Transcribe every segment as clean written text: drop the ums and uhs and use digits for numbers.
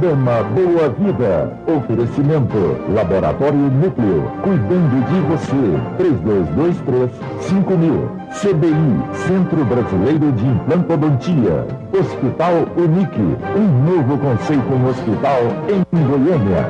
Programa Boa Vida. Oferecimento Laboratório Núcleo. Cuidando de você. 3223-5000. CBI, Centro Brasileiro de Implantodontia. Hospital Unique. Um novo conceito em hospital em Goiânia.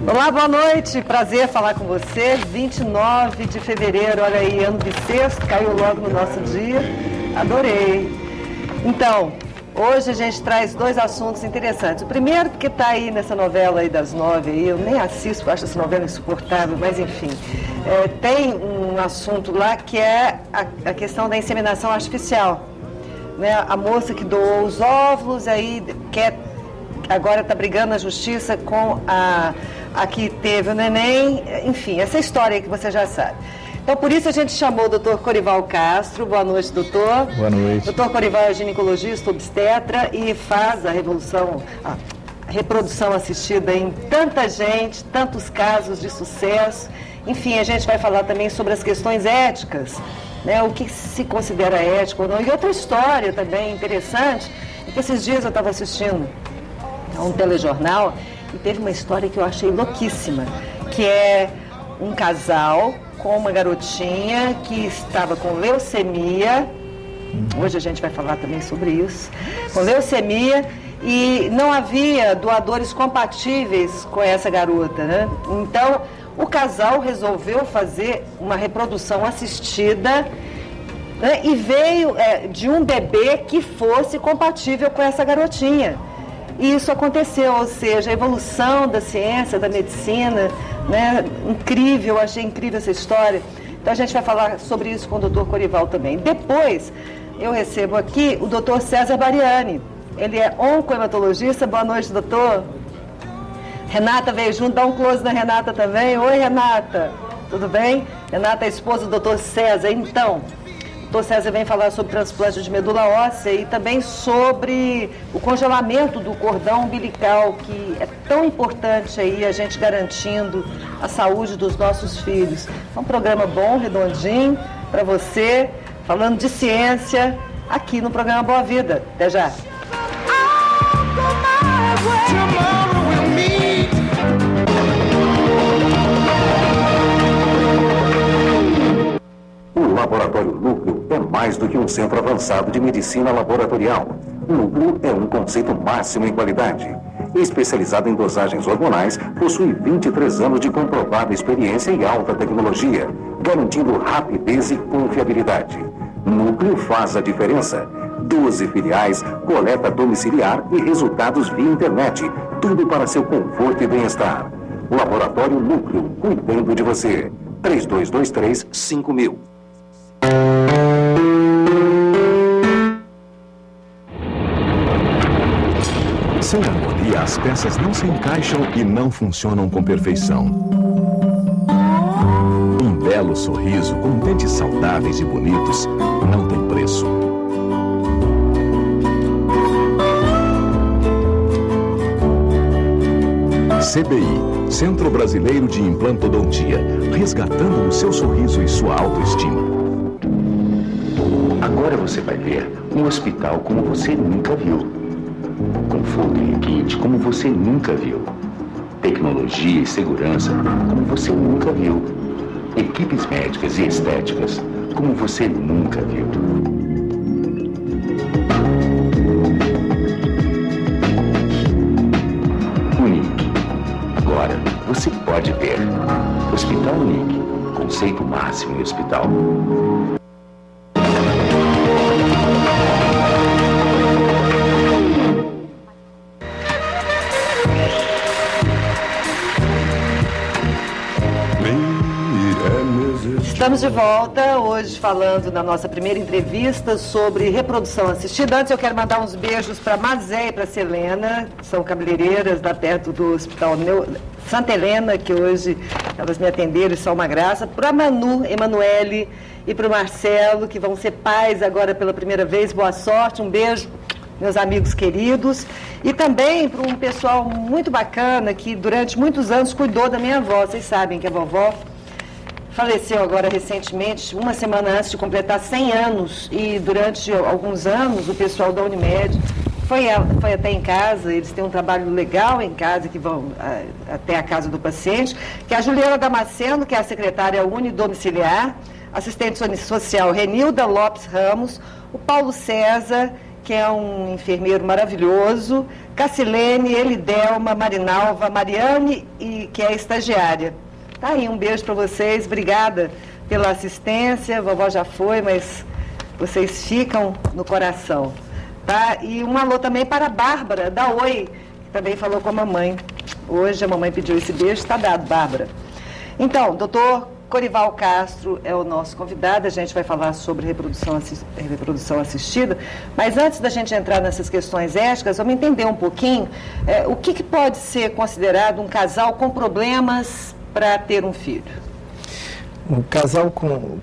Olá, boa noite, prazer falar com você. 29 de fevereiro, olha aí, ano bissexto, caiu logo no nosso dia, adorei. Então, hoje a gente traz dois assuntos interessantes. O primeiro, porque está aí nessa novela aí das 9, aí, eu nem assisto, acho essa novela insuportável, mas enfim. Tem um assunto lá que é a questão da inseminação artificial. Né? A moça que doou os óvulos, aí agora está brigando na justiça com a que teve o neném, enfim, essa história aí que você já sabe. Então, por isso a gente chamou o doutor Corival Castro. Boa noite, doutor. Boa noite. Doutor Corival é ginecologista, obstetra e faz a reprodução assistida em tanta gente, tantos casos de sucesso. Enfim, a gente vai falar também sobre as questões éticas, né? O que se considera ético ou não. E outra história também interessante, é que esses dias eu estava assistindo a um telejornal e teve uma história que eu achei louquíssima, que é um casal com uma garotinha que estava com leucemia, hoje a gente vai falar também sobre isso, com leucemia, e não havia doadores compatíveis com essa garota, né? Então, o casal resolveu fazer uma reprodução assistida, né? E veio de um bebê que fosse compatível com essa garotinha. E isso aconteceu, ou seja, a evolução da ciência, da medicina, né? Incrível, achei incrível essa história. Então a gente vai falar sobre isso com o doutor Corival também. Depois, eu recebo aqui o doutor César Bariani. Ele é oncohematologista. Boa noite, doutor. Renata veio junto, dá um close na Renata também. Oi, Renata. Tudo bem? Renata é esposa do doutor César. Então, o doutor César vem falar sobre transplante de medula óssea e também sobre o congelamento do cordão umbilical, que é tão importante aí, a gente garantindo a saúde dos nossos filhos. É um programa bom, redondinho, para você, falando de ciência, aqui no programa Boa Vida. Até já! O Laboratório Núcleo é mais do que um centro avançado de medicina laboratorial. O Núcleo é um conceito máximo em qualidade. Especializado em dosagens hormonais, possui 23 anos de comprovada experiência e alta tecnologia, garantindo rapidez e confiabilidade. Núcleo faz a diferença. 12 filiais, coleta domiciliar e resultados via internet. Tudo para seu conforto e bem-estar. Laboratório Núcleo, cuidando de você. 3223-5000. Sem harmonia, as peças não se encaixam e não funcionam com perfeição. Um belo sorriso com dentes saudáveis e bonitos não tem preço. CBI, Centro Brasileiro de Implantodontia, resgatando o seu sorriso e sua autoestima. Agora você vai ver um hospital como você nunca viu. Conforto e requinte como você nunca viu. Tecnologia e segurança como você nunca viu. Equipes médicas e estéticas como você nunca viu. Unique. Agora você pode ver. Hospital Unique. Conceito máximo em hospital. Estamos Estamos de volta, hoje falando na nossa primeira entrevista sobre reprodução assistida. Antes eu quero mandar uns beijos para Mazé e para Selena, que são cabeleireiras lá perto do Hospital Santa Helena, que hoje elas me atenderam e são uma graça. Para a Manu, Emanuele e para o Marcelo, que vão ser pais agora pela primeira vez. Boa sorte, um beijo, meus amigos queridos. E também para um pessoal muito bacana que durante muitos anos cuidou da minha avó. Vocês sabem que a vovó faleceu agora recentemente, uma semana antes de completar 100 anos, e durante alguns anos o pessoal da Unimed foi até em casa, eles têm um trabalho legal em casa, que vão até a casa do paciente, que é a Juliana Damasceno, que é a secretária unidomiciliar, assistente social Renilda Lopes Ramos, o Paulo César, que é um enfermeiro maravilhoso, Cacilene, Elidelma, Marinalva, Mariane, que é estagiária. Tá aí, um beijo para vocês, obrigada pela assistência, a vovó já foi, mas vocês ficam no coração, tá? E um alô também para a Bárbara, da Oi, que também falou com a mamãe. Hoje a mamãe pediu esse beijo, está dado, Bárbara. Então, doutor Corival Castro é o nosso convidado, a gente vai falar sobre reprodução assistida, mas antes da gente entrar nessas questões éticas, vamos entender um pouquinho o que pode ser considerado um casal com problemas para ter um filho. O casal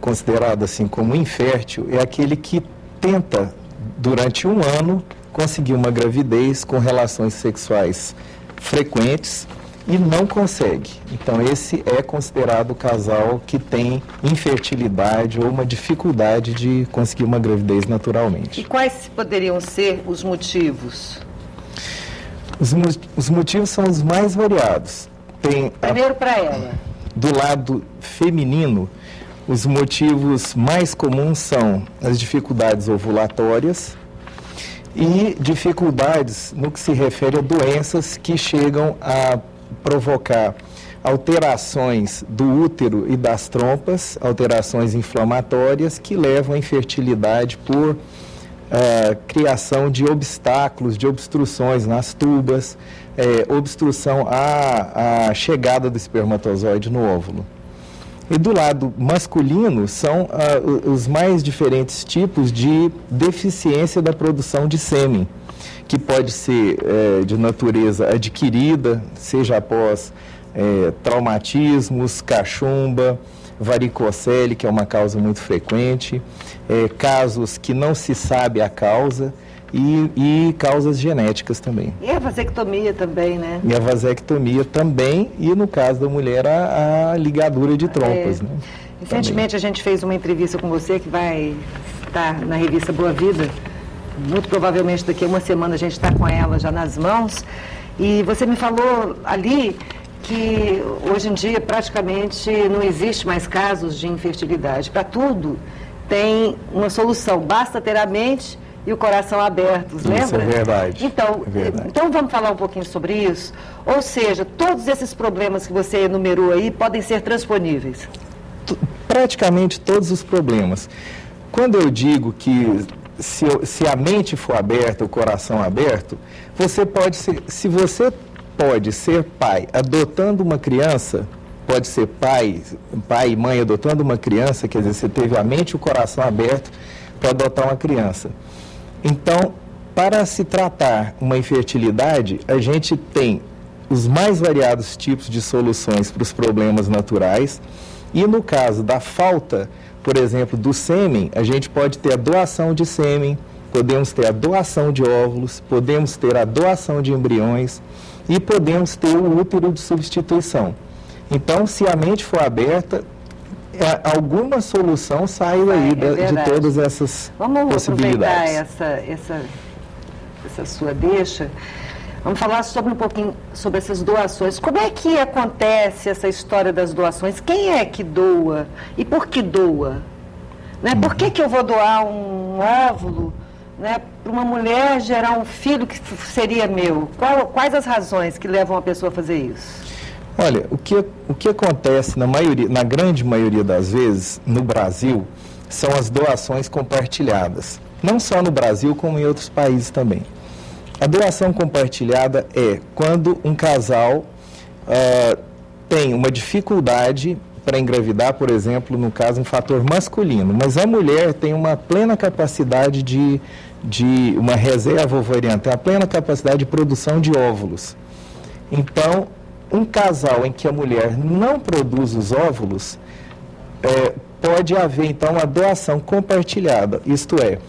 considerado assim como infértil é aquele que tenta, durante um ano, conseguir uma gravidez com relações sexuais frequentes e não consegue. Então, esse é considerado o casal que tem infertilidade ou uma dificuldade de conseguir uma gravidez naturalmente. E quais poderiam ser os motivos? Os motivos são os mais variados. Primeiro para ela. Do lado feminino, os motivos mais comuns são as dificuldades ovulatórias e dificuldades no que se refere a doenças que chegam a provocar alterações do útero e das trompas, alterações inflamatórias que levam à infertilidade por criação de obstáculos, de obstruções nas tubas, obstrução à chegada do espermatozoide no óvulo. E do lado masculino são os mais diferentes tipos de deficiência da produção de sêmen, que pode ser de natureza adquirida, seja após traumatismos, cachumba, varicocele, que é uma causa muito frequente, casos que não se sabe a causa e causas genéticas também. E a vasectomia também, né? E a vasectomia também, e no caso da mulher, a ligadura de trompas, né? Recentemente também. A gente fez uma entrevista com você que vai estar na revista Boa Vida. Muito provavelmente daqui a uma semana a gente está com ela já nas mãos. E você me falou ali que hoje em dia praticamente não existe mais casos de infertilidade. Para tudo tem uma solução, basta ter a mente e o coração abertos, lembra? Isso é verdade. Então vamos falar um pouquinho sobre isso? Ou seja, todos esses problemas que você enumerou aí podem ser transponíveis? Praticamente todos os problemas. Quando eu digo que se a mente for aberta, o coração aberto, você pode ser, se você pode ser pai adotando uma criança, pode ser pai e mãe adotando uma criança, quer dizer, você teve a mente e o coração aberto para adotar uma criança. Então, para se tratar uma infertilidade, a gente tem os mais variados tipos de soluções para os problemas naturais, e no caso da falta, por exemplo, do sêmen, a gente pode ter a doação de sêmen, podemos ter a doação de óvulos, podemos ter a doação de embriões e podemos ter o útero de substituição. Então, se a mente for aberta, alguma solução sai aí de todas essas possibilidades. Vamos aproveitar essa sua deixa. Vamos falar um pouquinho sobre essas doações. Como é que acontece essa história das doações? Quem é que doa e por que doa? Né? Por que eu vou doar um óvulo, né, para uma mulher gerar um filho que seria meu? Quais as razões que levam a pessoa a fazer isso? Olha, o que acontece na grande maioria das vezes no Brasil são as doações compartilhadas. Não só no Brasil, como em outros países também. A doação compartilhada é quando um casal tem uma dificuldade para engravidar, por exemplo, no caso, um fator masculino, mas a mulher tem uma plena capacidade de uma reserva ovariana, tem a plena capacidade de produção de óvulos. Então, um casal em que a mulher não produz os óvulos, pode haver, então, uma doação compartilhada, isto é,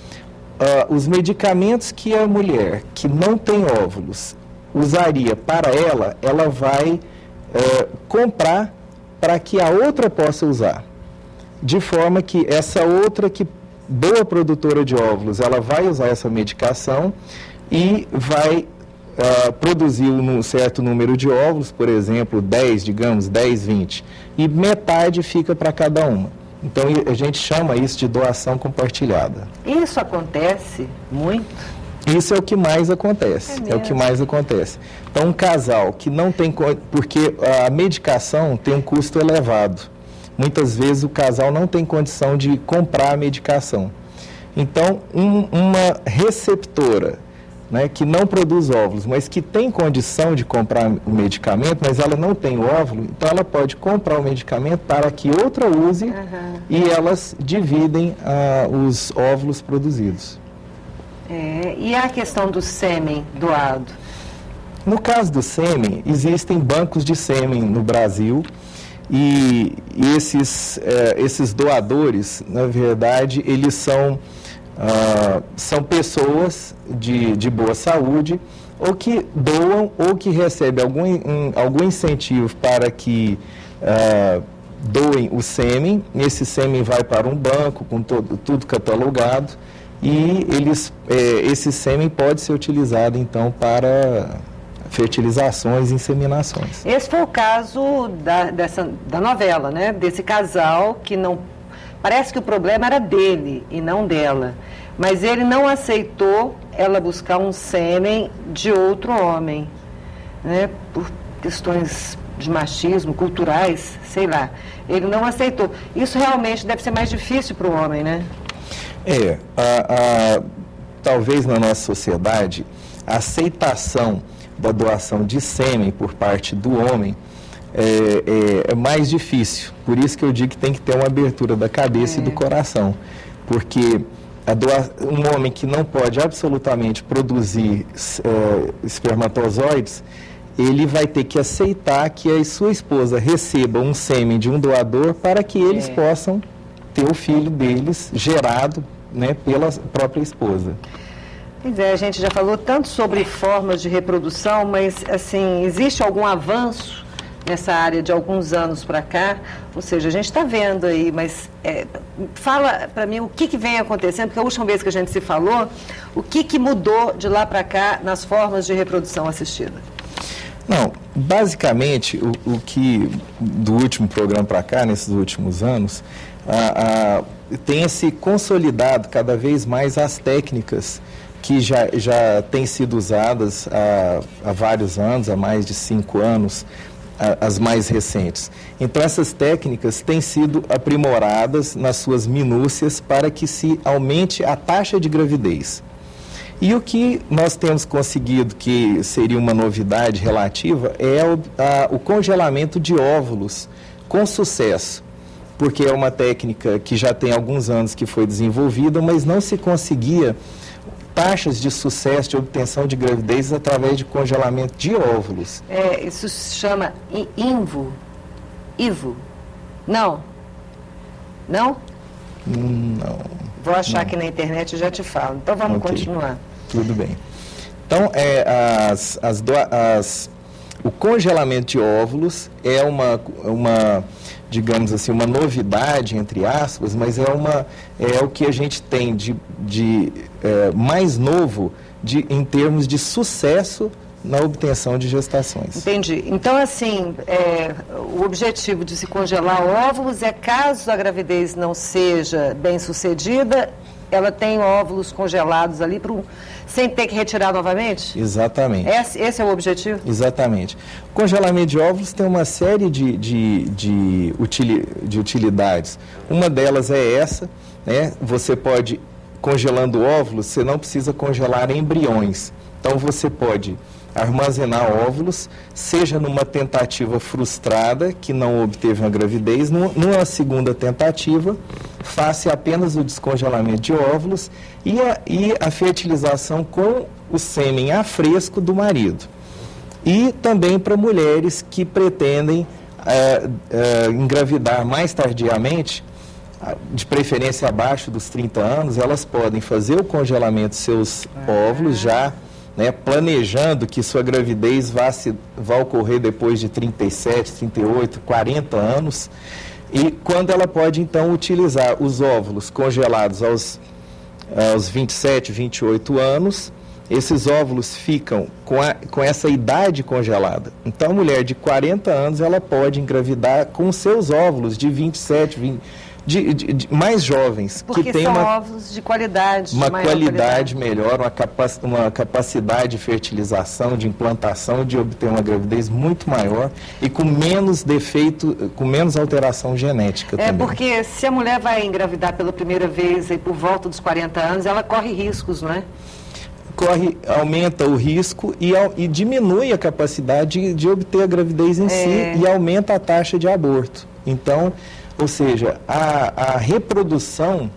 os medicamentos que a mulher que não tem óvulos usaria para ela vai comprar para que a outra possa usar. De forma que essa outra, que boa produtora de óvulos, ela vai usar essa medicação e vai produzir um certo número de óvulos, por exemplo, 10, 20, e metade fica para cada uma. Então, a gente chama isso de doação compartilhada. Isso acontece muito? Isso é o que mais acontece. É o que mais acontece. Então, um casal que não tem... Porque a medicação tem um custo elevado. Muitas vezes o casal não tem condição de comprar a medicação. Então, uma receptora, né, que não produz óvulos, mas que tem condição de comprar o medicamento, mas ela não tem óvulo, então ela pode comprar o medicamento para que outra use e elas dividem os óvulos produzidos. E a questão do sêmen doado? No caso do sêmen, existem bancos de sêmen no Brasil e esses doadores, na verdade, eles são pessoas de boa saúde, ou que doam, ou que recebem algum incentivo para que doem o sêmen. Esse sêmen vai para um banco com tudo catalogado e esse sêmen pode ser utilizado, então, para fertilizações e inseminações. Esse foi o caso da novela, né? Desse casal que não... Parece que o problema era dele e não dela. Mas ele não aceitou ela buscar um sêmen de outro homem, né? Por questões de machismo, culturais, sei lá. Ele não aceitou. Isso realmente deve ser mais difícil para o homem, né? Talvez na nossa sociedade, a aceitação da doação de sêmen por parte do homem é mais difícil. Por isso que eu digo que tem que ter uma abertura da cabeça e do coração. Porque um homem que não pode absolutamente produzir espermatozoides, ele vai ter que aceitar que a sua esposa receba um sêmen de um doador para que eles possam ter o filho deles gerado, né, pela própria esposa. Pois é, a gente já falou tanto sobre formas de reprodução, mas, assim, existe algum avanço nessa área de alguns anos para cá? Ou seja, a gente está vendo aí, mas fala para mim o que vem acontecendo, porque a última vez que a gente se falou, o que mudou de lá para cá nas formas de reprodução assistida? Não, basicamente, o que do último programa para cá, nesses últimos anos, tem se consolidado cada vez mais as técnicas que já têm sido usadas há vários anos, há mais de 5 anos, as mais recentes. Então, essas técnicas têm sido aprimoradas nas suas minúcias para que se aumente a taxa de gravidez. E o que nós temos conseguido, que seria uma novidade relativa, é o congelamento de óvulos com sucesso, porque é uma técnica que já tem alguns anos que foi desenvolvida, mas não se conseguia taxas de sucesso de obtenção de gravidez através de congelamento de óvulos. Isso se chama IVO? Não? Não? Não. Vou achar aqui na internet e já te falo. Então vamos continuar. Tudo bem. Então, o congelamento de óvulos é uma, digamos assim, uma novidade, entre aspas, mas é o que a gente tem de mais novo em termos de sucesso na obtenção de gestações. Entendi. Então, assim, o objetivo de se congelar óvulos é, caso a gravidez não seja bem sucedida, ela tem óvulos congelados ali sem ter que retirar novamente? Exatamente. Esse é o objetivo? Exatamente. O congelamento de óvulos tem uma série de utilidades. Uma delas é essa, né? Você pode, congelando óvulos, você não precisa congelar embriões. Então, você pode armazenar óvulos, seja numa tentativa frustrada, que não obteve uma gravidez, numa segunda tentativa, faça apenas o descongelamento de óvulos e a fertilização com o sêmen a fresco do marido. E também para mulheres que pretendem engravidar mais tardiamente, de preferência abaixo dos 30 anos, elas podem fazer o congelamento de seus óvulos já, né, planejando que sua gravidez vai ocorrer depois de 37, 38, 40 anos, e quando ela pode, então, utilizar os óvulos congelados aos 27, 28 anos, esses óvulos ficam com essa idade congelada. Então, a mulher de 40 anos, ela pode engravidar com seus óvulos de 27, 20, mais jovens. Porque que tem são óvulos de qualidade. Uma qualidade melhor, uma capacidade de fertilização, de implantação, de obter uma gravidez muito maior e com menos defeito, com menos alteração genética também. Porque se a mulher vai engravidar pela primeira vez aí, por volta dos 40 anos, ela corre riscos, não é? Aumenta o risco e diminui a capacidade de obter a gravidez em si e aumenta a taxa de aborto. Então, ou seja, a reprodução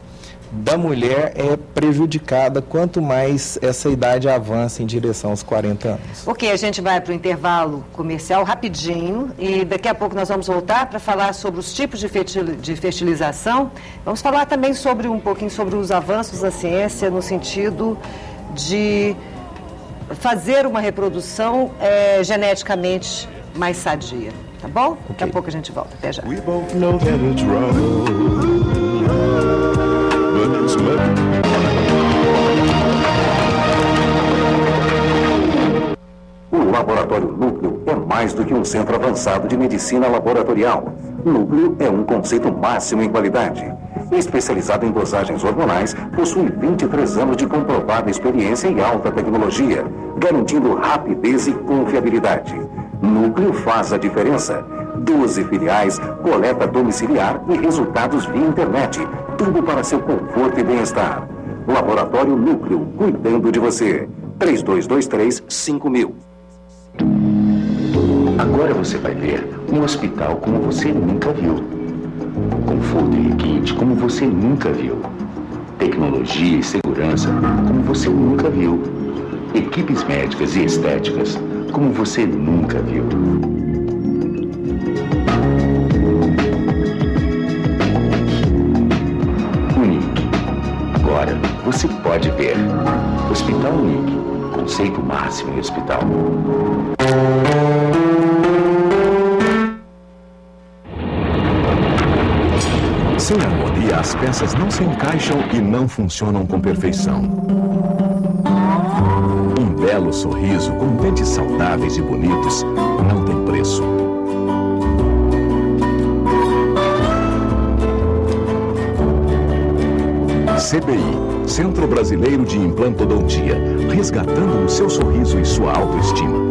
da mulher é prejudicada quanto mais essa idade avança em direção aos 40 anos. Ok, a gente vai para o intervalo comercial rapidinho e daqui a pouco nós vamos voltar para falar sobre os tipos de fertilização. Vamos falar também um pouquinho sobre os avanços da ciência no sentido de fazer uma reprodução geneticamente mais sadia. Tá bom? Okay. Daqui a pouco a gente volta. Até já. We both know that it's wrong, but it's O Laboratório Núcleo é mais do que um centro avançado de medicina laboratorial. Núcleo é um conceito máximo em qualidade. Especializado em dosagens hormonais, possui 23 anos de comprovada experiência e alta tecnologia, garantindo rapidez e confiabilidade. Núcleo faz a diferença. 12 filiais, coleta domiciliar e resultados via internet. Tudo para seu conforto e bem-estar. Laboratório Núcleo, cuidando de você. 3223-5000. Agora você vai ver um hospital como você nunca viu. Conforto e requinte como você nunca viu. Tecnologia e segurança como você nunca viu. Equipes médicas e estéticas como você nunca viu. Unique. Agora você pode ver. Hospital Unique. Conceito máximo em hospital. Sem harmonia, as peças não se encaixam e não funcionam com perfeição. Um belo sorriso com dentes saudáveis e bonitos não tem preço. CBI, Centro Brasileiro de Implantodontia, resgatando o seu sorriso e sua autoestima.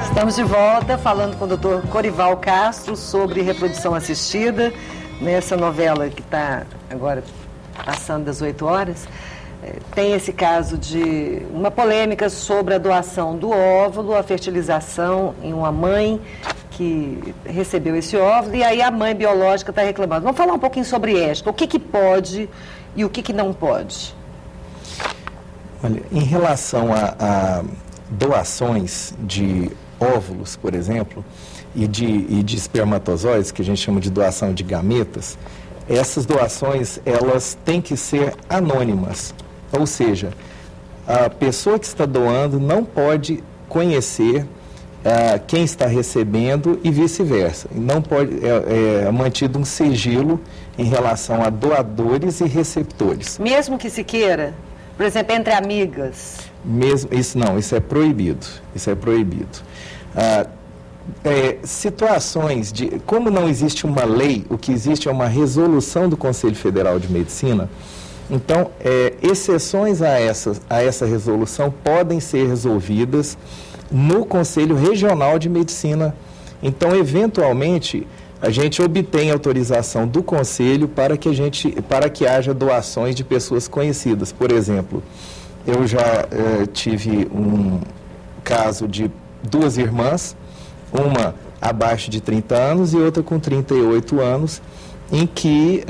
Estamos de volta falando com o Dr. Corival Castro sobre reprodução assistida, nessa novela que está agora passando das 8 horas. Tem esse caso de uma polêmica sobre a doação do óvulo, a fertilização em uma mãe que recebeu esse óvulo, e aí a mãe biológica está reclamando. Vamos falar um pouquinho sobre ética, o que pode e o que não pode? Olha, em relação a doações de óvulos, por exemplo, e de espermatozoides, que a gente chama de doação de gametas, essas doações, elas têm que ser anônimas. Ou seja, a pessoa que está doando não pode conhecer quem está recebendo e vice-versa. Não pode, mantido um sigilo em relação a doadores e receptores. Mesmo que se queira, por exemplo, entre amigas? Isso é proibido. Isso é proibido. Situações de... Como não existe uma lei, o que existe é uma resolução do Conselho Federal de Medicina. Então, exceções a essa resolução podem ser resolvidas no Conselho Regional de Medicina. Então, eventualmente, a gente obtém autorização do conselho para que haja doações de pessoas conhecidas. Por exemplo, eu já tive um caso de 2 irmãs, uma abaixo de 30 anos e outra com 38 anos, em que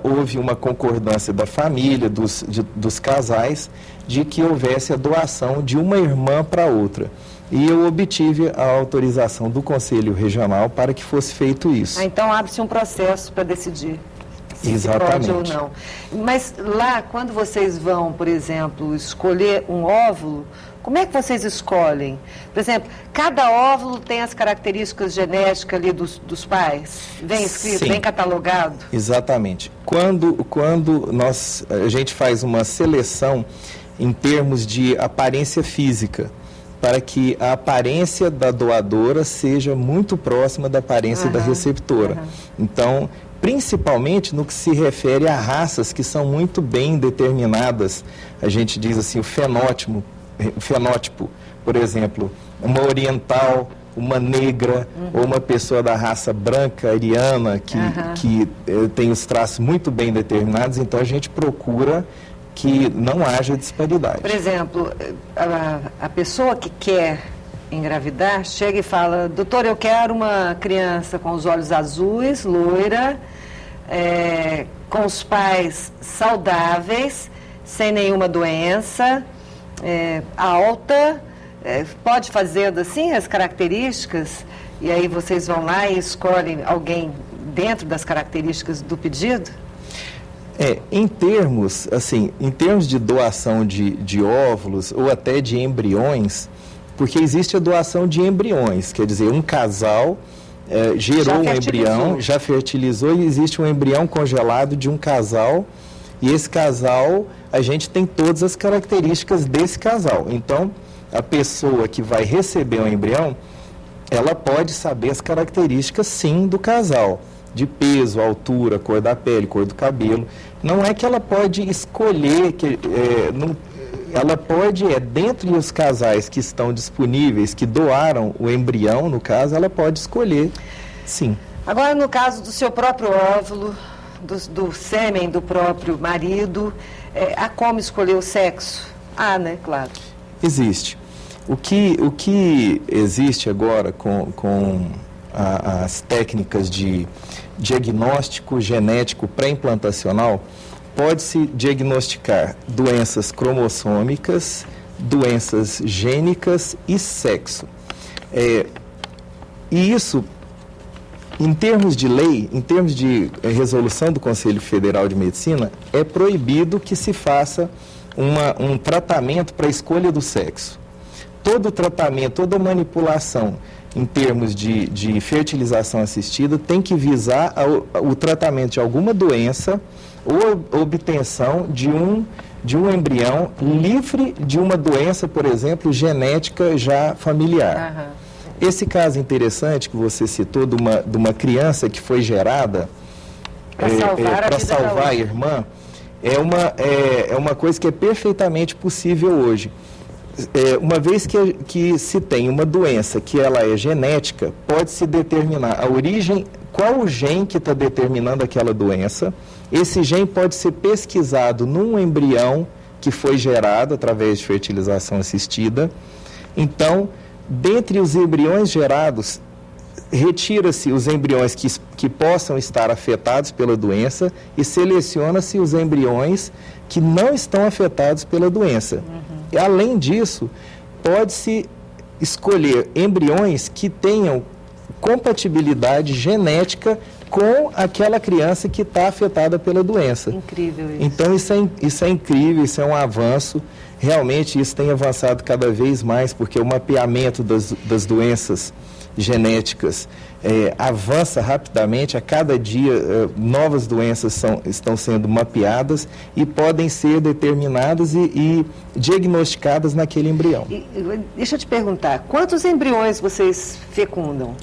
houve uma concordância da família, dos casais, de que houvesse a doação de uma irmã para outra. E eu obtive a autorização do Conselho Regional para que fosse feito isso. Então abre-se um processo para decidir se pode ou não. Mas lá, quando vocês vão, por exemplo, escolher um óvulo, como é que vocês escolhem? Por exemplo, cada óvulo tem as características genéticas ali dos pais? Vem escrito, Sim, vem catalogado? Exatamente. Quando a gente faz uma seleção em termos de aparência física, para que a aparência da doadora seja muito próxima da aparência da receptora. Então, principalmente no que se refere a raças que são muito bem determinadas, a gente diz assim, o fenótipo, por exemplo, uma oriental, uma negra, ou uma pessoa da raça branca, ariana, que tem os traços muito bem determinados, então a gente procura que não haja disparidade. Por exemplo, a pessoa que quer engravidar chega e fala: doutor, eu quero uma criança com os olhos azuis, loira, com os pais saudáveis, sem nenhuma doença, alta, pode fazer assim as características, e aí vocês vão lá e escolhem alguém dentro das características do pedido? Em termos de doação de óvulos ou até de embriões, porque existe a doação de embriões, quer dizer, um casal gerou um embrião, já fertilizou, e existe um embrião congelado de um casal, e esse casal, a gente tem todas as características desse casal. Então, a pessoa que vai receber o embrião, ela pode saber as características, sim, do casal, de peso, altura, cor da pele, cor do cabelo. Não é que ela pode escolher, ela pode, dentre os casais que estão disponíveis, que doaram o embrião, no caso, ela pode escolher, sim. Agora, no caso do seu próprio óvulo, do sêmen do próprio marido, há como escolher o sexo? Né? Claro. Existe. O que existe agora com as técnicas de diagnóstico genético pré-implantacional, pode-se diagnosticar doenças cromossômicas, doenças gênicas e sexo. E isso, em termos de lei, em termos de resolução do Conselho Federal de Medicina, é proibido que se faça um tratamento para a escolha do sexo. Todo tratamento, toda manipulação em termos de fertilização assistida tem que visar o tratamento de alguma doença ou obtenção de um embrião livre de uma doença, por exemplo, genética já familiar. Esse caso interessante que você citou de uma criança que foi gerada para salvar a irmã, é uma coisa que é perfeitamente possível hoje. Uma vez que se tem uma doença que ela é genética, pode-se determinar a origem, qual o gene que está determinando aquela doença. Esse gene pode ser pesquisado num embrião que foi gerado através de fertilização assistida. Então, dentre os embriões gerados, retira-se os embriões que possam estar afetados pela doença e seleciona-se os embriões que não estão afetados pela doença. E, além disso, pode-se escolher embriões que tenham compatibilidade genética com aquela criança que está afetada pela doença. Incrível isso. Então, isso é incrível, isso é um avanço. Realmente, isso tem avançado cada vez mais, porque o mapeamento das doenças genéticas avança rapidamente. A cada dia, novas doenças estão sendo mapeadas e podem ser determinadas e diagnosticadas naquele embrião. Deixa eu te perguntar, quantos embriões vocês fecundam?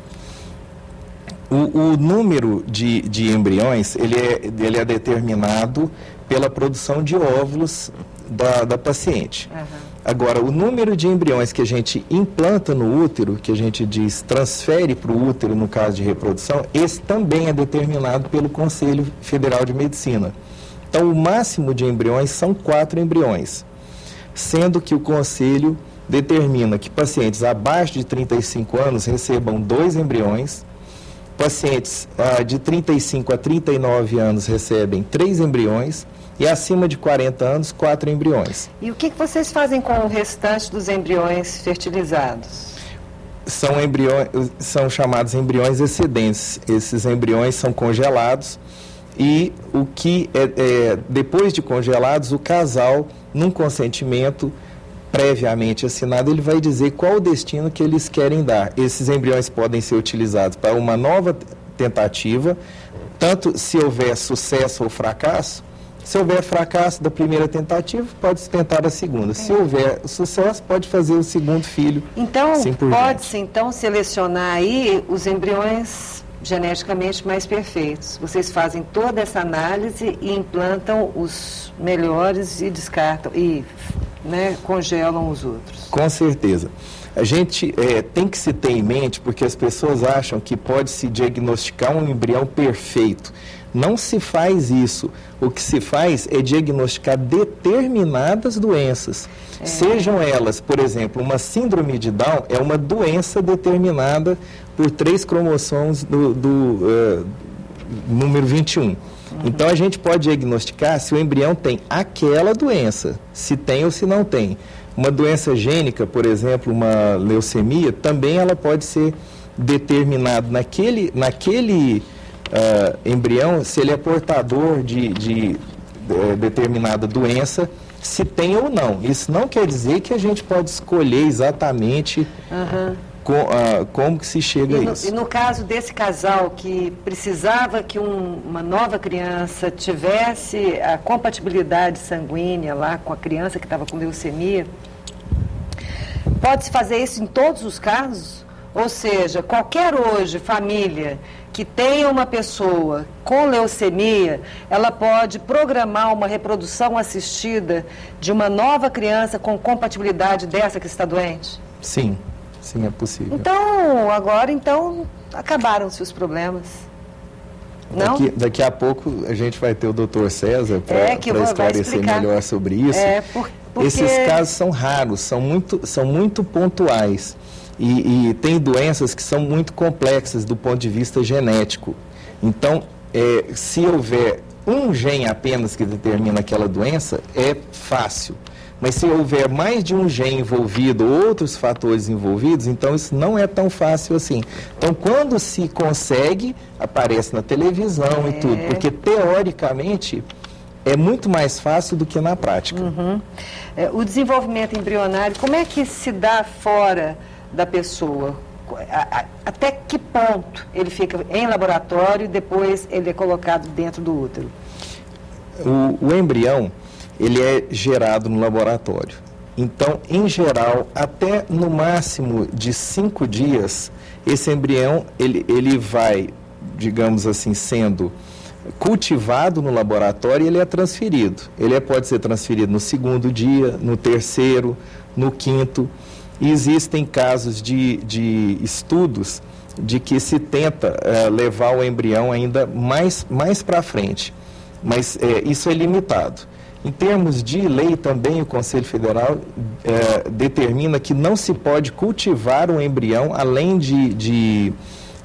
O número de embriões, ele é determinado pela produção de óvulos da paciente. Agora, o número de embriões que a gente implanta no útero, que a gente diz transfere para o útero no caso de reprodução, esse também é determinado pelo Conselho Federal de Medicina. Então, o máximo de embriões são 4 embriões, sendo que o Conselho determina que pacientes abaixo de 35 anos recebam 2 embriões, pacientes de 35 a 39 anos recebem 3 embriões, e acima de 40 anos, 4 embriões. E o que vocês fazem com o restante dos embriões fertilizados? São chamados embriões excedentes. Esses embriões são congelados e depois de congelados, o casal, num consentimento previamente assinado, ele vai dizer qual o destino que eles querem dar. Esses embriões podem ser utilizados para uma nova tentativa, tanto se houver sucesso ou fracasso. Se houver fracasso da primeira tentativa, pode tentar a segunda. Se houver sucesso, pode fazer o segundo filho. Então, pode-se então selecionar aí os embriões geneticamente mais perfeitos. Vocês fazem toda essa análise e implantam os melhores e descartam, e congelam os outros. Com certeza. A gente tem que se ter em mente, porque as pessoas acham que pode-se diagnosticar um embrião perfeito. Não se faz isso. O que se faz é diagnosticar determinadas doenças. Sejam elas, por exemplo, uma síndrome de Down é uma doença determinada por 3 cromossomos do número 21. Então, a gente pode diagnosticar se o embrião tem aquela doença, se tem ou se não tem. Uma doença gênica, por exemplo, uma leucemia, também ela pode ser determinada naquele embrião, se ele é portador de determinada doença, se tem ou não. Isso não quer dizer que a gente pode escolher exatamente como que se chega a isso. E no caso desse casal que precisava que uma nova criança tivesse a compatibilidade sanguínea lá com a criança que estava com leucemia, pode-se fazer isso em todos os casos? Ou seja, qualquer hoje família que tenha uma pessoa com leucemia, ela pode programar uma reprodução assistida de uma nova criança com compatibilidade dessa que está doente? Sim, sim, é possível. Então, agora, acabaram-se os problemas. Não? Daqui a pouco a gente vai ter o Dr. César para esclarecer melhor sobre isso. Porque... Esses casos são raros, são muito pontuais. E tem doenças que são muito complexas do ponto de vista genético. Então, se houver um gene apenas que determina aquela doença, é fácil. Mas se houver mais de um gene envolvido, outros fatores envolvidos, então isso não é tão fácil assim. Então, quando se consegue, aparece na televisão e tudo, porque teoricamente é muito mais fácil do que na prática. O desenvolvimento embrionário, como é que se dá fora da pessoa? Até que ponto ele fica em laboratório e depois ele é colocado dentro do útero? O embrião, ele é gerado no laboratório. Então, em geral, até no máximo de 5 dias, esse embrião, ele vai, digamos assim, sendo cultivado no laboratório e ele é transferido. Ele pode ser transferido no 2º dia, no 3º, no 5º. E existem casos de estudos de que se tenta levar o embrião ainda mais para frente, mas isso é limitado. Em termos de lei também, o Conselho Federal determina que não se pode cultivar um embrião além de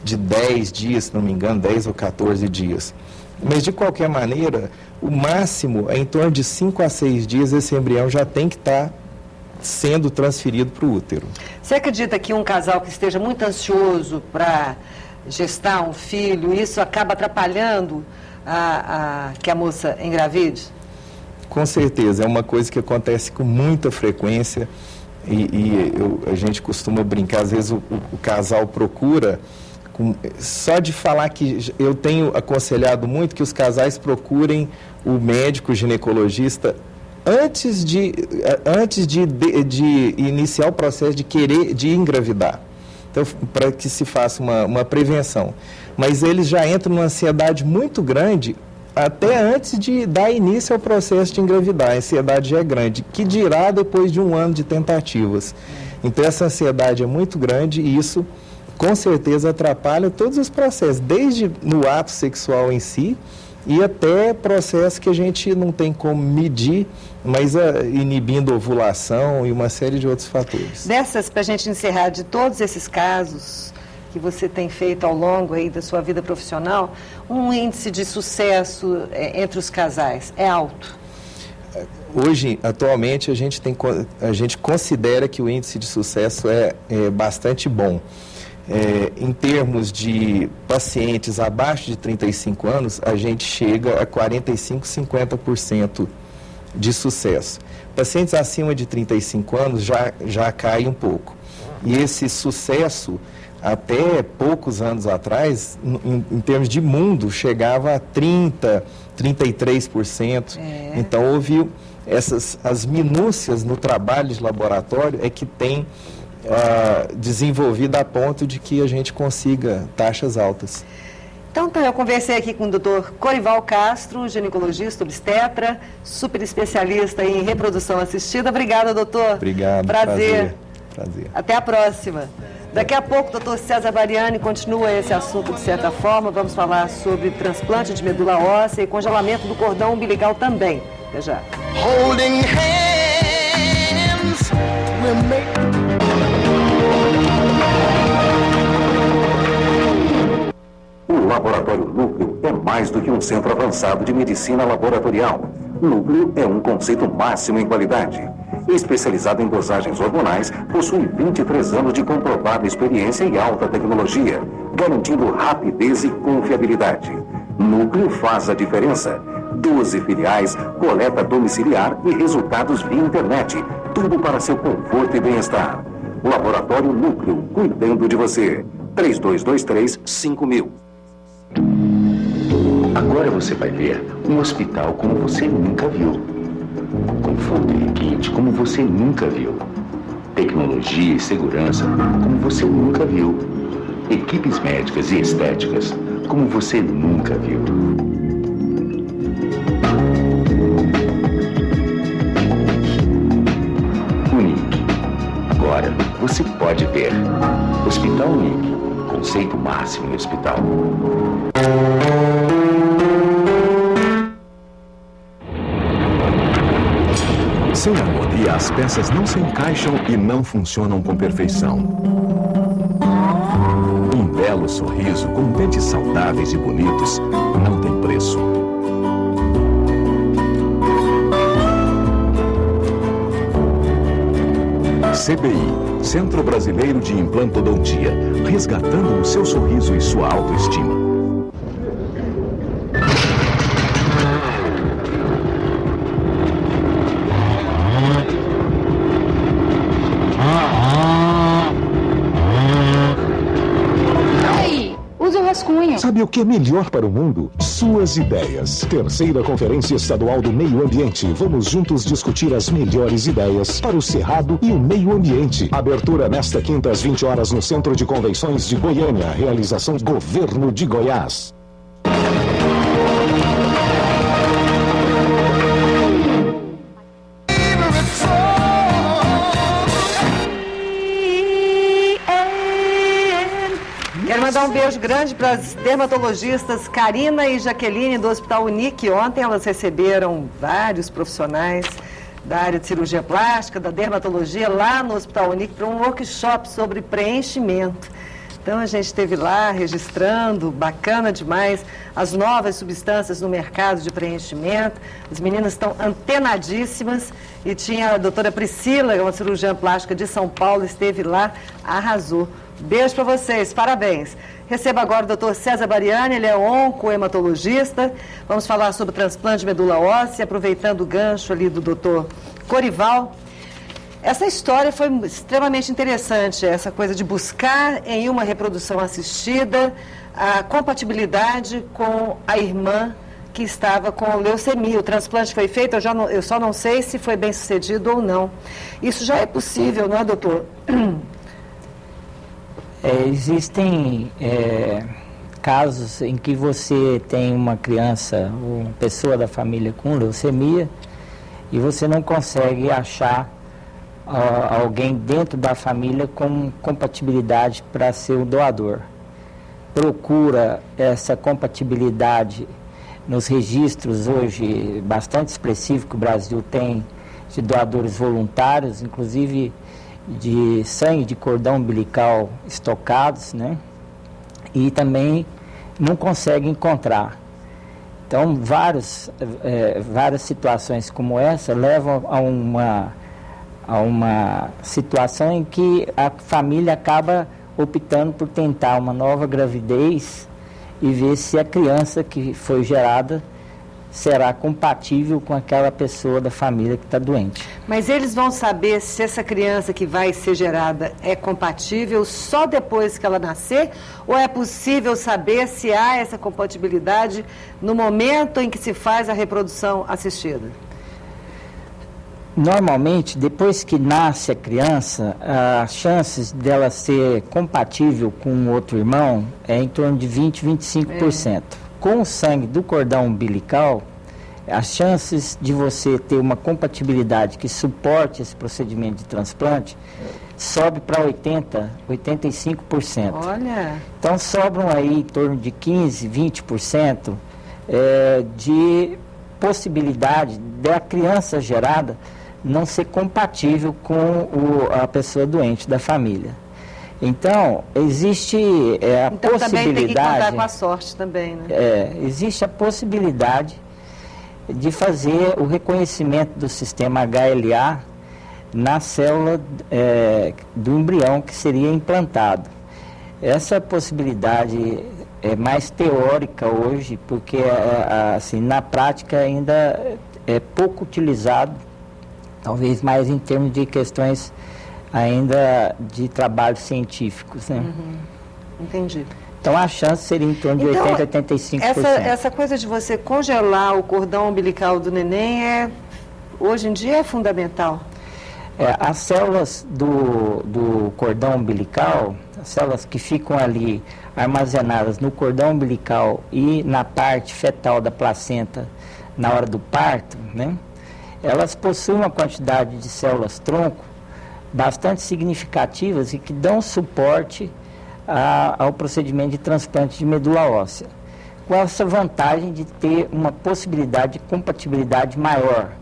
10 dias, se não me engano, 10 ou 14 dias. Mas, de qualquer maneira, o máximo é em torno de 5 a 6 dias esse embrião já tem que estar sendo transferido para o útero. Você acredita que um casal que esteja muito ansioso para gestar um filho, isso acaba atrapalhando que a moça engravide? Com certeza, é uma coisa que acontece com muita frequência a gente costuma brincar, às vezes o casal procura, só de falar que eu tenho aconselhado muito que os casais procurem o médico ginecologista antes de iniciar o processo de engravidar. Então, para que se faça uma prevenção. Mas eles já entram numa ansiedade muito grande até antes de dar início ao processo de engravidar. A ansiedade já é grande, que dirá depois de 1 ano de tentativas. Então, essa ansiedade é muito grande e isso, com certeza, atrapalha todos os processos, desde no ato sexual em si e até processos que a gente não tem como medir, mas inibindo a ovulação e uma série de outros fatores. Dessas, para a gente encerrar, de todos esses casos que você tem feito ao longo aí da sua vida profissional, um índice de sucesso entre os casais é alto? Hoje, atualmente, a gente considera que o índice de sucesso é bastante bom. Em termos de pacientes abaixo de 35 anos, a gente chega a 45%, 50% de sucesso. Pacientes acima de 35 anos já cai um pouco. E esse sucesso, até poucos anos atrás, em termos de mundo, chegava a 30%, 33%. Então, houve as minúcias no trabalho de laboratório é que tem desenvolvido a ponto de que a gente consiga taxas altas. Então, eu conversei aqui com o Dr. Corival Castro, ginecologista, obstetra, super especialista em reprodução assistida. Obrigada, doutor. Obrigado. Prazer. Prazer. Até a próxima. Daqui a pouco, o doutor César Bariani continua esse assunto de certa forma. Vamos falar sobre transplante de medula óssea e congelamento do cordão umbilical também. Até já. Holding hands, we'll make... O Laboratório Núcleo é mais do que um centro avançado de medicina laboratorial. Núcleo é um conceito máximo em qualidade. Especializado em dosagens hormonais, possui 23 anos de comprovada experiência e alta tecnologia, garantindo rapidez e confiabilidade. Núcleo faz a diferença. 12 filiais, coleta domiciliar e resultados via internet. Tudo para seu conforto e bem-estar. Laboratório Núcleo, cuidando de você. 3223-5000. Agora você vai ver um hospital como você nunca viu. Conforto e requinte como você nunca viu. Tecnologia e segurança como você nunca viu. Equipes médicas e estéticas como você nunca viu. Unique. Agora você pode ver. Hospital Unique. Conceito máximo em hospital. Sem harmonia, as peças não se encaixam e não funcionam com perfeição. Um belo sorriso com dentes saudáveis e bonitos não tem preço. CBI, Centro Brasileiro de Implantodontia, resgatando o seu sorriso e sua autoestima. Sabe o que é melhor para o mundo? Suas ideias. Terceira Conferência Estadual do Meio Ambiente. Vamos juntos discutir as melhores ideias para o Cerrado e o meio ambiente. Abertura nesta quinta às 20 horas no Centro de Convenções de Goiânia. Realização Governo de Goiás. Mandar um beijo grande para as dermatologistas Karina e Jaqueline do Hospital Unique. Ontem elas receberam vários profissionais da área de cirurgia plástica, da dermatologia, lá no Hospital Unique para um workshop sobre preenchimento. Então a gente esteve lá registrando, bacana demais, as novas substâncias no mercado de preenchimento. As meninas estão antenadíssimas e tinha a doutora Priscila, uma cirurgiã plástica de São Paulo, esteve lá, arrasou. Beijo para vocês, parabéns. Receba agora o Dr. César Bariani, ele é oncohematologista. Vamos falar sobre transplante de medula óssea, aproveitando o gancho ali do Dr. Corival. Essa história foi extremamente interessante, essa coisa de buscar em uma reprodução assistida a compatibilidade com a irmã que estava com leucemia. O transplante foi feito, eu só não sei se foi bem sucedido ou não. Isso já é possível, não é, doutor? Existem casos em que você tem uma criança ou uma pessoa da família com leucemia e você não consegue achar alguém dentro da família com compatibilidade para ser o doador. Procura essa compatibilidade nos registros hoje bastante expressivos que o Brasil tem de doadores voluntários, inclusive de sangue de cordão umbilical estocados, né? E também não consegue encontrar. Então, várias situações como essa levam a uma situação em que a família acaba optando por tentar uma nova gravidez e ver se a criança que foi gerada será compatível com aquela pessoa da família que está doente. Mas eles vão saber se essa criança que vai ser gerada é compatível só depois que ela nascer? Ou é possível saber se há essa compatibilidade no momento em que se faz a reprodução assistida? Normalmente, depois que nasce a criança, as chances dela ser compatível com outro irmão é em torno de 20, 25%. Com o sangue do cordão umbilical, as chances de você ter uma compatibilidade que suporte esse procedimento de transplante sobe para 80, 85%. Olha! Então sobram aí em torno de 15, 20% de possibilidade da criança gerada não ser compatível com a pessoa doente da família. Então, existe a então, possibilidade... também tem que contar com a sorte também, né? Existe a possibilidade de fazer o reconhecimento do sistema HLA na célula do embrião que seria implantado. Essa possibilidade é mais teórica hoje, porque assim, na prática ainda é pouco utilizado, talvez mais em termos de questões ainda de trabalhos científicos, né? Entendi. Então a chance seria em torno de 80% a 85%. Essa coisa de você congelar o cordão umbilical do neném hoje em dia é fundamental. As células do cordão umbilical, as células que ficam ali armazenadas no cordão umbilical e na parte fetal da placenta na hora do parto, né? Elas possuem uma quantidade de células-tronco bastante significativas e que dão suporte ao procedimento de transplante de medula óssea, com essa vantagem de ter uma possibilidade de compatibilidade maior.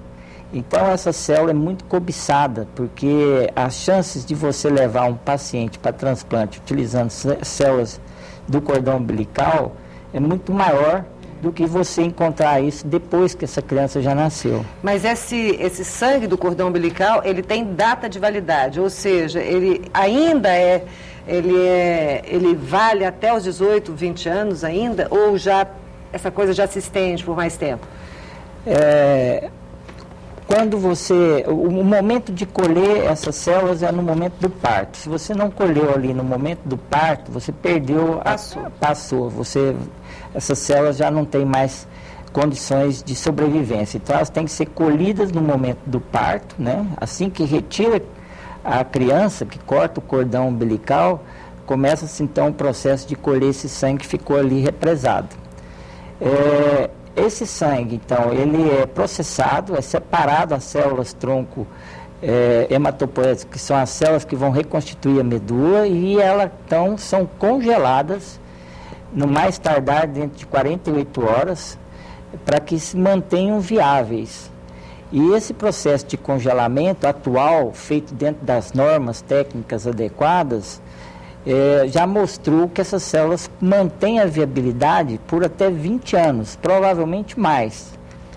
Então, essa célula é muito cobiçada, porque as chances de você levar um paciente para transplante utilizando células do cordão umbilical é muito maior do que você encontrar isso depois que essa criança já nasceu. Mas esse sangue do cordão umbilical, ele tem data de validade, ou seja, ele ainda ele vale até os 18, 20 anos ainda, ou já essa coisa já se estende por mais tempo? Quando o momento de colher essas células é no momento do parto. Se você não colheu ali no momento do parto, você perdeu, passou. Essas células já não têm mais condições de sobrevivência. Então elas têm que ser colhidas no momento do parto, né? Assim que retira a criança, que corta o cordão umbilical, começa-se então o processo de colher esse sangue que ficou ali represado. Esse sangue, então, ele é processado, é separado as células-tronco hematopoéticas, que são as células que vão reconstituir a medula, e elas, então, são congeladas, no mais tardar dentro de 48 horas, para que se mantenham viáveis. E esse processo de congelamento atual, feito dentro das normas técnicas adequadas, já mostrou que essas células mantêm a viabilidade por até 20 anos, provavelmente mais.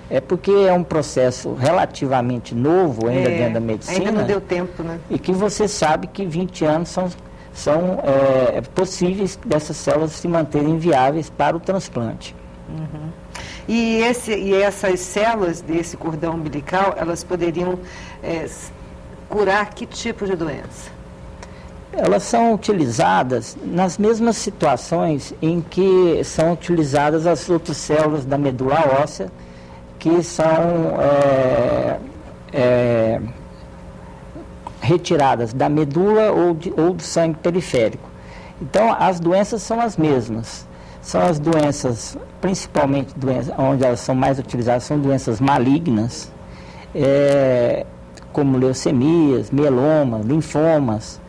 É porque é um processo relativamente novo ainda dentro da medicina. Ainda não deu tempo, né? E que você sabe que 20 anos são possíveis dessas células se manterem viáveis para o transplante. Uhum. E essas células desse cordão umbilical, elas poderiam curar que tipo de doença? Elas são utilizadas nas mesmas situações em que são utilizadas as outras células da medula óssea, que são retiradas da medula ou do sangue periférico. Então, as doenças são as mesmas. são as doenças, principalmente doenças, onde elas são mais utilizadas, são doenças malignas, como leucemias, mielomas, linfomas.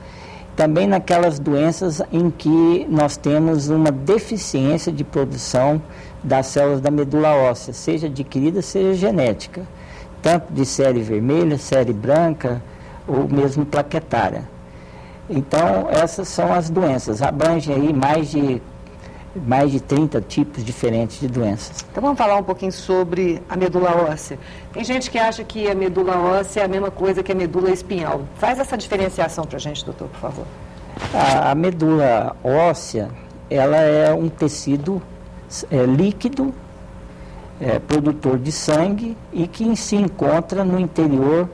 Também naquelas doenças em que nós temos uma deficiência de produção das células da medula óssea, seja adquirida, seja genética, tanto de série vermelha, série branca ou mesmo plaquetária. Então, essas são as doenças, abrangem aí mais de 30 tipos diferentes de doenças. Então vamos falar um pouquinho sobre a medula óssea. Tem gente que acha que a medula óssea é a mesma coisa que a medula espinhal. Faz essa diferenciação para a gente, doutor, por favor. A medula óssea, ela é um tecido líquido, produtor de sangue e que se encontra no interior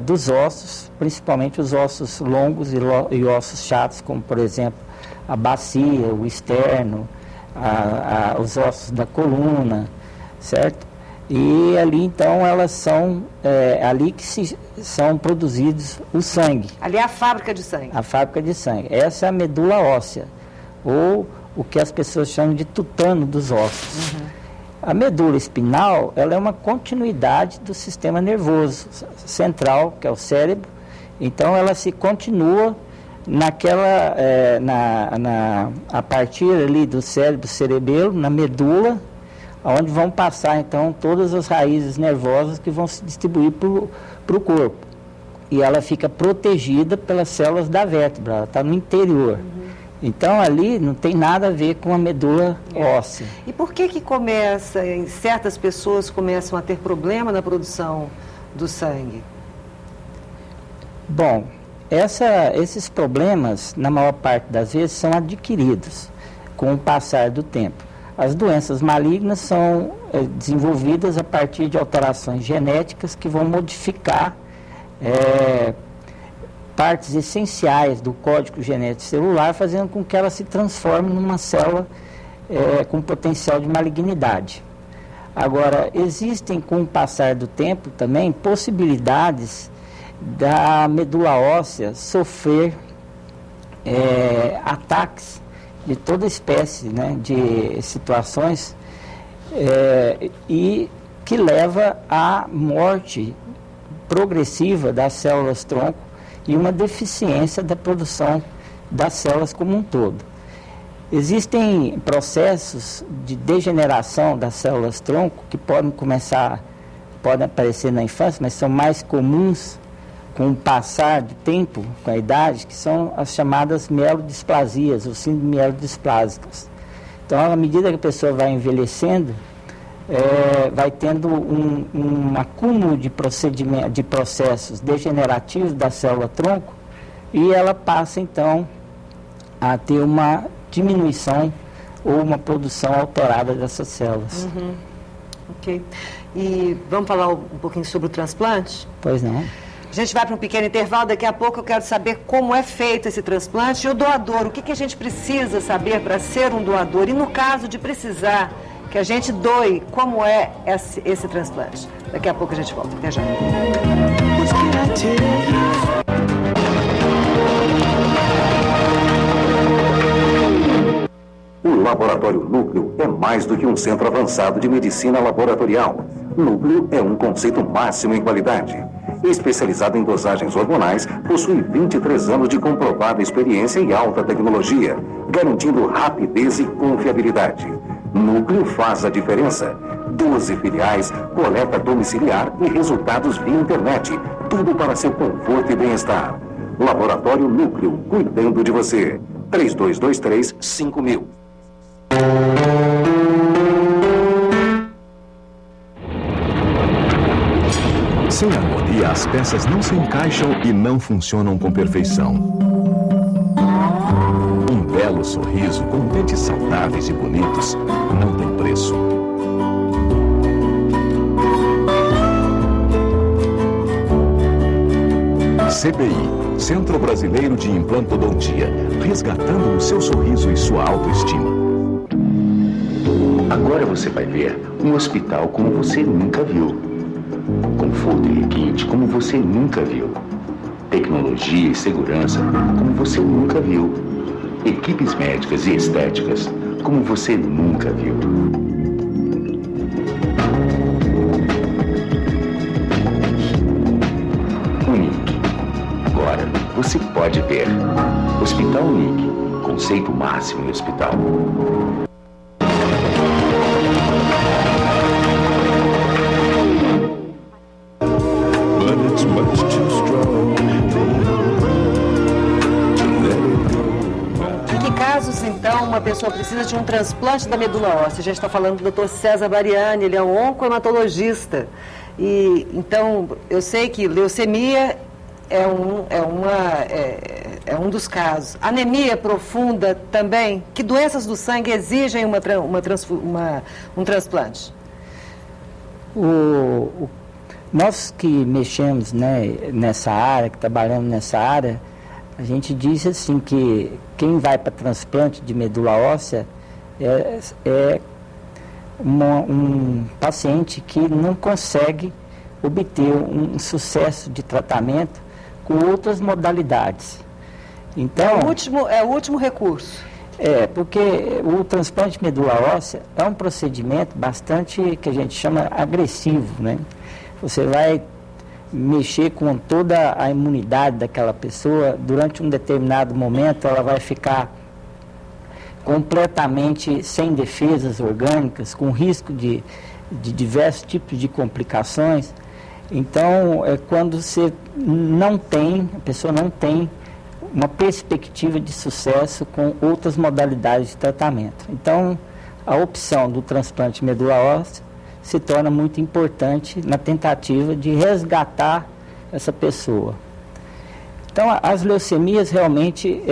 dos ossos, principalmente os ossos longos e ossos chatos, como por exemplo a bacia, o externo, os ossos da coluna, certo? E ali então elas são, ali que são produzidos o sangue. Ali é a fábrica de sangue. A fábrica de sangue. Essa é a medula óssea, ou o que as pessoas chamam de tutano dos ossos. Uhum. A medula espinal, ela é uma continuidade do sistema nervoso central, que é o cérebro. Então ela se continua naquela, a partir ali do cérebro cerebelo, na medula, onde vão passar então todas as raízes nervosas que vão se distribuir para o corpo. E ela fica protegida pelas células da vértebra, ela está no interior. Uhum. Então ali não tem nada a ver com a medula óssea. E por que começa, em certas pessoas começam a ter problema na produção do sangue? Bom, esses problemas, na maior parte das vezes, são adquiridos com o passar do tempo. As doenças malignas são desenvolvidas a partir de alterações genéticas que vão modificar partes essenciais do código genético celular, fazendo com que ela se transforme numa célula com potencial de malignidade. Agora, existem, com o passar do tempo também, possibilidades da medula óssea sofrer ataques de toda espécie, né, de situações e que leva à morte progressiva das células tronco e uma deficiência da produção das células como um todo. Existem processos de degeneração das células tronco que podem aparecer na infância, mas são mais comuns com o passar do tempo, com a idade, que são as chamadas mielodisplasias, ou síndrome mielodisplásicas. Então, à medida que a pessoa vai envelhecendo, vai tendo um acúmulo de processos degenerativos da célula-tronco e ela passa, então, a ter uma diminuição ou uma produção alterada dessas células. Uhum. Ok. E vamos falar um pouquinho sobre o transplante? Pois não. A gente vai para um pequeno intervalo, daqui a pouco eu quero saber como é feito esse transplante e o doador, o que a gente precisa saber para ser um doador e no caso de precisar que a gente doe, como é esse transplante. Daqui a pouco a gente volta, até já. O Laboratório Núcleo é mais do que um centro avançado de medicina laboratorial. Núcleo é um conceito máximo em qualidade. Especializado em dosagens hormonais, possui 23 anos de comprovada experiência e alta tecnologia, garantindo rapidez e confiabilidade. Núcleo faz a diferença. 12 filiais, coleta domiciliar e resultados via internet. Tudo para seu conforto e bem-estar. Laboratório Núcleo, cuidando de você. 3223-5000. Sem harmonia, as peças não se encaixam e não funcionam com perfeição. Um belo sorriso com dentes saudáveis e bonitos não tem preço. CBI, Centro Brasileiro de Implantodontia, resgatando o seu sorriso e sua autoestima. Agora você vai ver um hospital como você nunca viu. Conforto e requinte como você nunca viu. Tecnologia e segurança como você nunca viu. Equipes médicas e estéticas como você nunca viu. Unique. Agora você pode ver. Hospital Unique. Conceito máximo em hospital. Em que casos, então, uma pessoa precisa de um transplante da medula óssea? A gente está falando do Dr. César Bariani, ele é um oncohematologista. E, então, eu sei que leucemia é um dos casos. Anemia profunda também. Que doenças do sangue exigem um transplante? Nós que mexemos, né, nessa área, que trabalhamos nessa área, a gente diz assim que quem vai para transplante de medula óssea é um paciente que não consegue obter um sucesso de tratamento com outras modalidades. Então, é o último recurso. Porque o transplante de medula óssea é um procedimento bastante, que a gente chama agressivo, né? Você vai mexer com toda a imunidade daquela pessoa, durante um determinado momento ela vai ficar completamente sem defesas orgânicas, com risco de diversos tipos de complicações. Então, é quando a pessoa não tem uma perspectiva de sucesso com outras modalidades de tratamento. Então, a opção do transplante de medula óssea se torna muito importante na tentativa de resgatar essa pessoa. Então, as leucemias realmente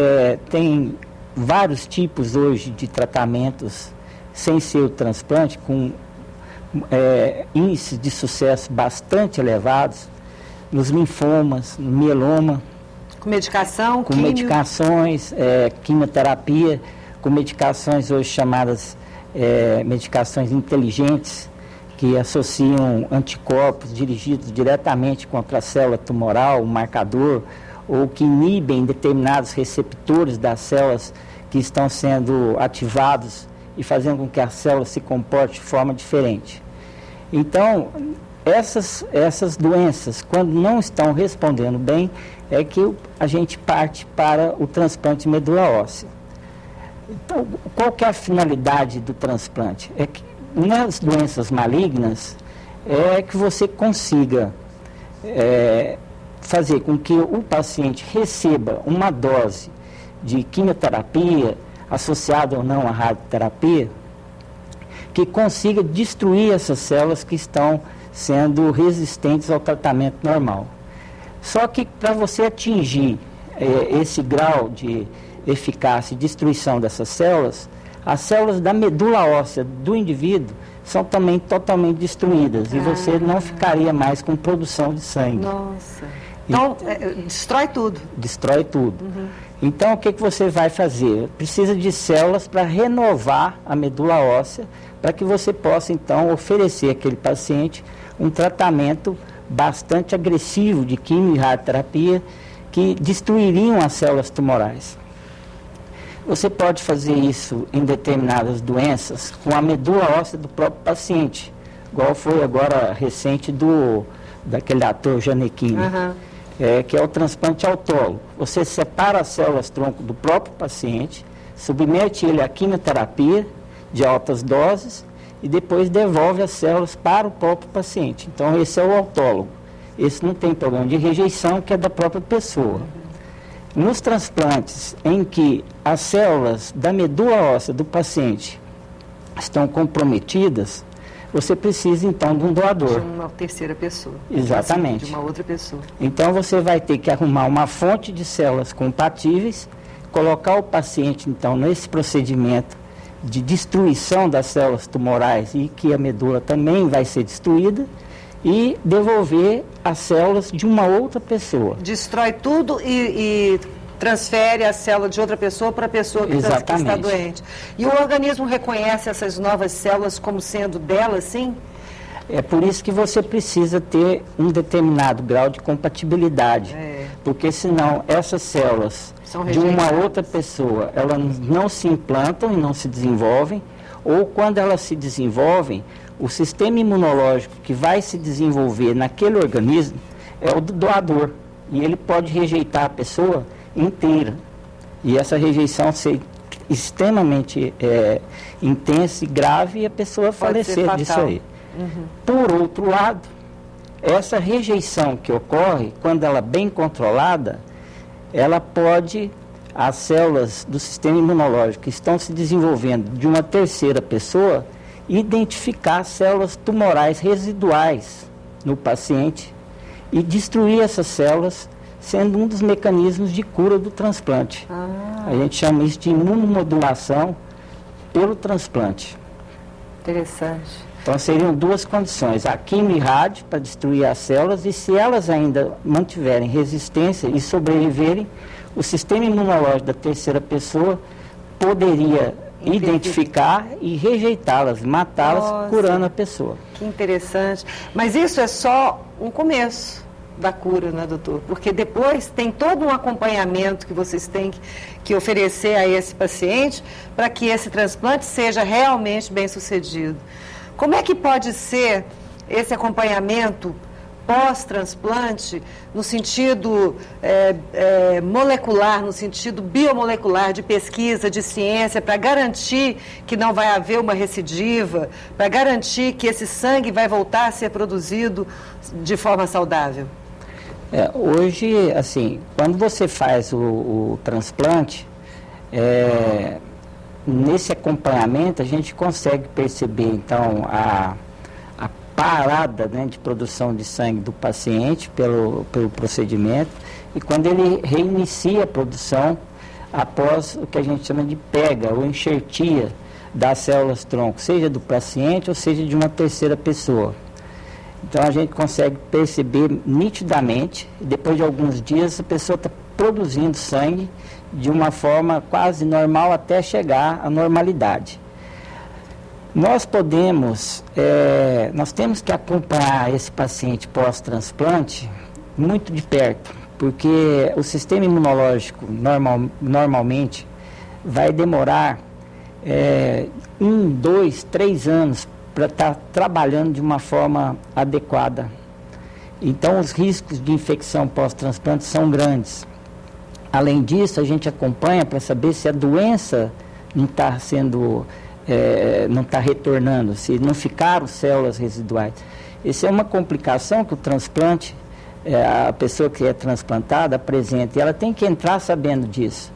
têm vários tipos hoje de tratamentos sem ser o transplante, com índices de sucesso bastante elevados, nos linfomas, no mieloma. Com medicação, com medicações, quimioterapia, com medicações hoje chamadas medicações inteligentes, que associam anticorpos dirigidos diretamente contra a célula tumoral, o marcador, ou que inibem determinados receptores das células que estão sendo ativados e fazendo com que a célula se comporte de forma diferente. Então, essas doenças, quando não estão respondendo bem, é que a gente parte para o transplante de medula óssea. Então, qual que é a finalidade do transplante? É que nas doenças malignas, é que você consiga fazer com que o paciente receba uma dose de quimioterapia, associada ou não à radioterapia, que consiga destruir essas células que estão sendo resistentes ao tratamento normal. Só que para você atingir esse grau de eficácia e destruição dessas células, as células da medula óssea do indivíduo são também totalmente destruídas e você não ficaria mais com produção de sangue. Nossa. Então, destrói tudo. Destrói tudo. Uhum. Então, o que você vai fazer? Precisa de células para renovar a medula óssea, para que você possa, então, oferecer àquele paciente um tratamento bastante agressivo de quimio e radioterapia que destruiriam as células tumorais. Você pode fazer isso em determinadas doenças com a medula óssea do próprio paciente, igual foi agora recente daquele ator Gianecchini, que é o transplante autólogo. Você separa as células tronco do próprio paciente, submete ele à quimioterapia de altas doses e depois devolve as células para o próprio paciente. Então, esse é o autólogo. Esse não tem problema de rejeição, que é da própria pessoa. Nos transplantes em que as células da medula óssea do paciente estão comprometidas, você precisa, então, de um doador. De uma terceira pessoa. Exatamente. De uma outra pessoa. Então, você vai ter que arrumar uma fonte de células compatíveis, colocar o paciente, então, nesse procedimento de destruição das células tumorais e que a medula também vai ser destruída, e devolver as células de uma outra pessoa. Destrói tudo e transfere a célula de outra pessoa para a pessoa que está doente. E o organismo reconhece essas novas células como sendo dela, sim? É por isso que você precisa ter um determinado grau de compatibilidade. porque senão essas células de uma outra pessoa, elas não se implantam e não se desenvolvem, ou quando elas se desenvolvem, o sistema imunológico que vai se desenvolver naquele organismo é o do doador, e ele pode rejeitar a pessoa inteira, e essa rejeição ser extremamente intensa e grave e a pessoa falecer disso aí. Por outro lado, essa rejeição que ocorre, quando ela é bem controlada, ela pode, as células do sistema imunológico que estão se desenvolvendo de uma terceira pessoa, identificar células tumorais residuais no paciente e destruir essas células, sendo um dos mecanismos de cura do transplante. A gente chama isso de imunomodulação pelo transplante. Interessante. Então seriam duas condições, a quimio e rádio para destruir as células, e se elas ainda mantiverem resistência e sobreviverem, o sistema imunológico da terceira pessoa poderia identificar e rejeitá-las, matá-las, curando a pessoa. Que interessante. Mas isso é só um começo da cura, né, doutor? Porque depois tem todo um acompanhamento que vocês têm que oferecer a esse paciente para que esse transplante seja realmente bem sucedido. Como é que pode ser esse acompanhamento pós-transplante no sentido molecular, no sentido biomolecular, de pesquisa, de ciência, para garantir que não vai haver uma recidiva, para garantir que esse sangue vai voltar a ser produzido de forma saudável? Hoje, assim, quando você faz o transplante, nesse acompanhamento a gente consegue perceber, então, a parada, né, de produção de sangue do paciente pelo procedimento, e quando ele reinicia a produção após o que a gente chama de pega ou enxertia das células tronco, seja do paciente ou seja de uma terceira pessoa. Então a gente consegue perceber nitidamente, depois de alguns dias, a pessoa está produzindo sangue de uma forma quase normal até chegar à normalidade. Nós temos que acompanhar esse paciente pós-transplante muito de perto, porque o sistema imunológico normalmente vai demorar 1, 2, 3 anos para estar trabalhando de uma forma adequada. Então os riscos de infecção pós-transplante são grandes. Além disso, a gente acompanha para saber se a doença não está não está retornando, se não ficaram células residuais. Essa é uma complicação que o transplante, a pessoa que é transplantada apresenta, e ela tem que entrar sabendo disso,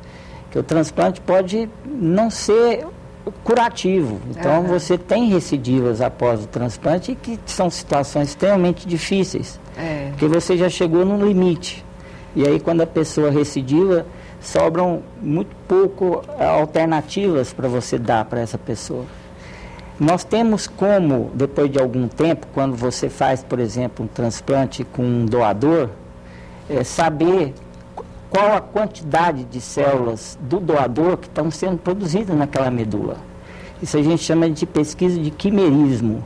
que o transplante pode não ser curativo. Então você tem recidivas após o transplante, que são situações extremamente difíceis, porque você já chegou no limite. E aí quando a pessoa recidiva, sobram muito pouco alternativas para você dar para essa pessoa. Nós temos como, depois de algum tempo, quando você faz, por exemplo, um transplante com um doador, saber qual a quantidade de células do doador que estão sendo produzidas naquela medula. Isso a gente chama de pesquisa de quimerismo.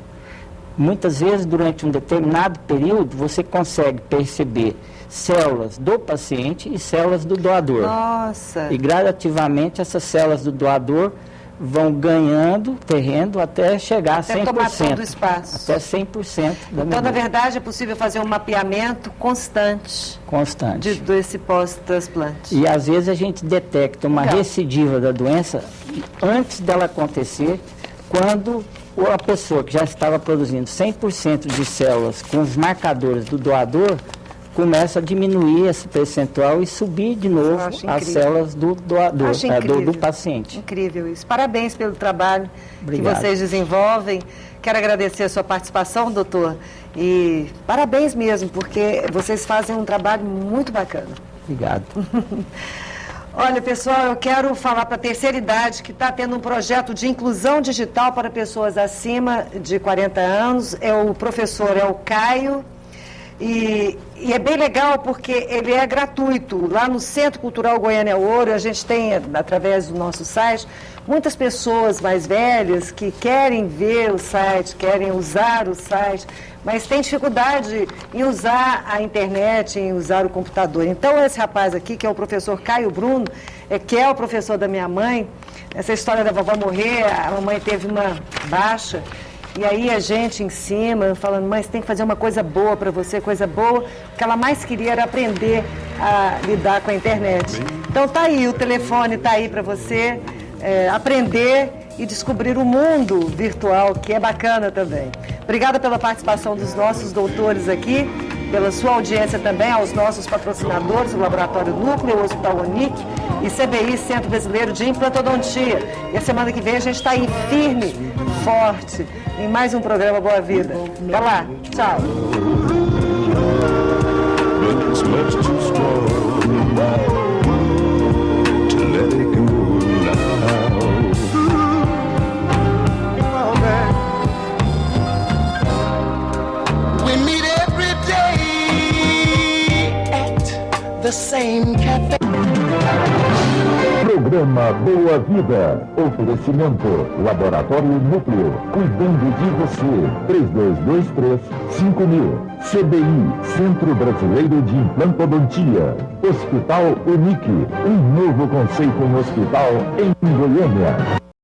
Muitas vezes, durante um determinado período, você consegue perceber células do paciente e células do doador. Nossa! E gradativamente essas células do doador vão ganhando terreno até chegar a 100%. Até tomar todo o espaço. Até 100% da medula. Então, na verdade, é possível fazer um mapeamento constante. Desse pós-transplante. E às vezes a gente detecta uma recidiva da doença antes dela acontecer, quando a pessoa que já estava produzindo 100% de células com os marcadores do doador começa a diminuir esse percentual e subir de novo as células do doador, do paciente. Incrível isso. Parabéns pelo trabalho Obrigado. Que vocês desenvolvem. Quero agradecer a sua participação, doutor. E parabéns mesmo, porque vocês fazem um trabalho muito bacana. Obrigado. Olha, pessoal, eu quero falar para a terceira idade que está tendo um projeto de inclusão digital para pessoas acima de 40 anos. O professor é o Caio. E é bem legal porque ele é gratuito. Lá no Centro Cultural Goiânia Ouro, a gente tem, através do nosso site, muitas pessoas mais velhas que querem ver o site, querem usar o site, mas tem dificuldade em usar a internet, em usar o computador. Então, esse rapaz aqui, que é o professor Caio Bruno, que é o professor da minha mãe, essa história da vovó morrer, a mamãe teve uma baixa, e aí a gente em cima, falando, mãe, você tem que fazer uma coisa boa para você, coisa boa. O que ela mais queria era aprender a lidar com a internet. Então tá aí, o telefone tá aí para você aprender e descobrir o mundo virtual, que é bacana também. Obrigada pela participação dos nossos doutores aqui, pela sua audiência também, aos nossos patrocinadores, o Laboratório Núcleo, o Hospital Unic e CBI, Centro Brasileiro de Implantodontia. E a semana que vem a gente está aí firme, forte, em mais um programa Boa Vida. Até lá, tchau. Same cafe. Programa Boa Vida. Oferecimento Laboratório Núcleo. Cuidando de você. 3223-5000. CBI, Centro Brasileiro de Implantodontia. Hospital Unic. Um novo conceito em hospital em Goiânia.